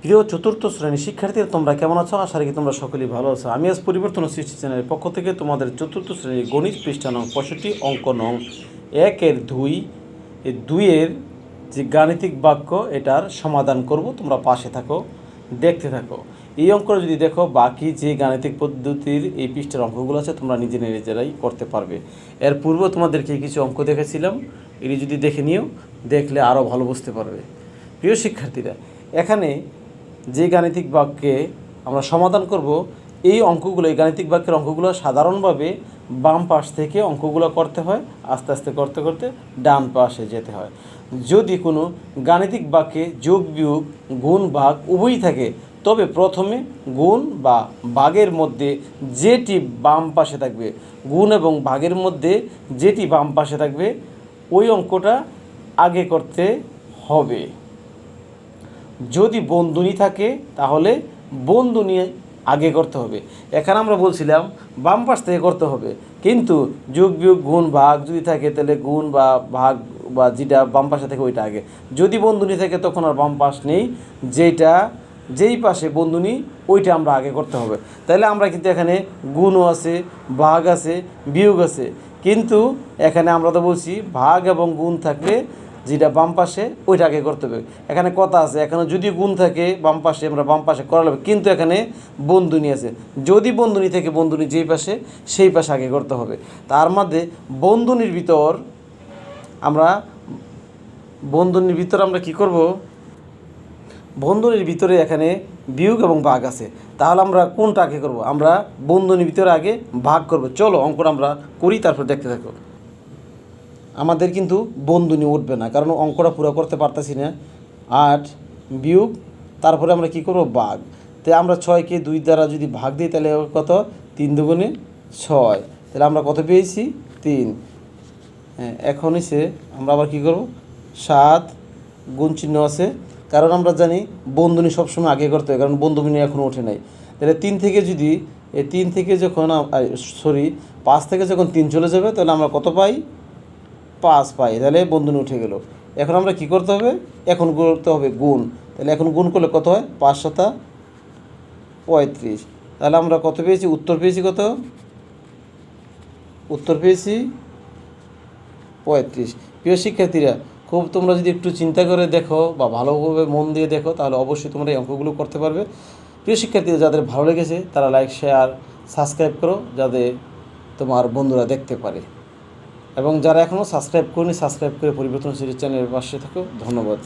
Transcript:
প্রিয় চতুর্থ শ্রেণীর শিক্ষার্থীরা তোমরা কেমন আছো? আশা রাখি তোমরা সকলেই ভালো আছো। আমি আজ পরিবর্তন ও সৃষ্টি চ্যানেলের পক্ষ থেকে তোমাদের চতুর্থ শ্রেণীর গণিত পৃষ্ঠা নং 65 অঙ্ক নং 1-2 এই 2-এর যে গাণিতিক বাক্য এটার সমাধান করব। তোমরা পাশে থাকো, দেখতে থাকো। এই অঙ্কটা যদি দেখো, বাকি যে গাণিতিক পদ্ধতির এই পৃষ্ঠার অঙ্কগুলো আছে তোমরা নিজেরাই করতে পারবে। এর পূর্বে তোমাদেরকে কিছু অঙ্ক দেখেছিলাম, এটি যদি দেখে নিও, দেখলে আরও ভালো বুঝতে পারবে। প্রিয় শিক্ষার্থীরা, এখানে যে গাণিতিক বাক্যে আমরা সমাধান করব, এই অঙ্কগুলো, এই গাণিতিক বাক্যের অঙ্কগুলো সাধারণভাবে বাম পাশ থেকে অঙ্কগুলো করতে হয়, আস্তে আস্তে করতে করতে ডান পাশে যেতে হয়। যদি কোনো গাণিতিক বাক্যে যোগ বিয়োগ গুণ ভাগ উভয়ই থাকে, তবে প্রথমে গুণ বা ভাগের মধ্যে যেটি বাম পাশে থাকবে, গুণ এবং ভাগের মধ্যে যেটি বাম পাশে থাকবে, ওই অঙ্কটা আগে করতে হবে। যদি বন্ধনী থাকে তাহলে বন্ধনী আগে করতে হবে। এখানে আমরা বলছিলাম বাম পাশ থেকে করতে হবে, কিন্তু যোগ বিয়োগ গুণ ভাগ যদি থাকে তাহলে গুণ বা ভাগ বা যেটা বাম পাশে থাকে ওইটা আগে। যদি বন্ধনী থাকে তখন আর বাম পাশ নেই, যেই পাশে বন্ধনী ওইটা আমরা আগে করতে হবে। তাহলে আমরা কিন্তু এখানে গুণও আছে, ভাগ আছে, বিয়োগ আছে, কিন্তু এখানে আমরা তো বলছি ভাগ এবং গুণ থাকলে যেটা বাম পাশে ওইটা আগে করতে হবে। এখানে কথা আছে, এখানে যদি গুণ থাকে বাম পাশে আমরা বাম পাশে করা লাগবে, কিন্তু এখানে বন্ধনী আছে, যদি বন্ধনী থেকে বন্ধনী যেই পাশে সেই পাশে আগে করতে হবে। তার মধ্যে বন্ধনীর ভিতর আমরা কি করব, বন্ধনীর ভিতরে এখানে বিয়োগ এবং ভাগ আছে, তাহলে আমরা কোনটা আগে করব? আমরা বন্ধনীর ভিতরে আগে ভাগ করব। চলো অঙ্কটা আমরা করি, তারপর দেখতে থাকো। আমাদের কিন্তু বন্ধনী উঠবে না, কারণ অঙ্কটা পুরো করতে পারতেছি না। 8 বিয়োগ, তারপরে আমরা কি করব? ভাগ। তাই আমরা 6কে 2 দ্বারা যদি ভাগ দিই তাহলে কত? 3 দুগুণে 6। তাহলে আমরা কত পেয়েছি? 3। হ্যাঁ, এখন এসে আমরা আবার কি করব? 7 গুণ চিহ্ন আছে, কারণ আমরা জানি বন্ধনী সবসময় আগে করতে হয়, কারণ বন্ধনী এখনও ওঠে নাই। তাহলে 3 থেকে যদি এই 3 থেকে যখন 5 থেকে যখন 3 চলে যাবে, তাহলে আমরা কত পাই? 5 পাই। তাহলে বন্ধনী উঠে গেল। এখন আমরা কি করতে হবে? এখন করতে হবে গুণ। তাহলে এখন গুণ করলে কত হয়? 5 7 35। তাহলে আমরা কত পেয়েছি? উত্তর পেয়েছি কত? উত্তর পেয়েছি 35। প্রিয় শিক্ষার্থীরা, খুব তোমরা যদি একটু চিন্তা করে দেখো বা ভালোভাবে মন দিয়ে দেখো, তাহলে অবশ্যই তোমরা এই অঙ্কগুলো করতে পারবে। প্রিয় শিক্ষার্থীরা, যাদের ভালো লেগেছে তারা লাইক, শেয়ার, সাবস্ক্রাইব করো, যাতে তোমার বন্ধুরা দেখতে পারে। এবং যারা এখনও সাবস্ক্রাইব করেনি, সাবস্ক্রাইব করে পরিবর্তনশীল চ্যানেলের পাশে থাকো। ধন্যবাদ।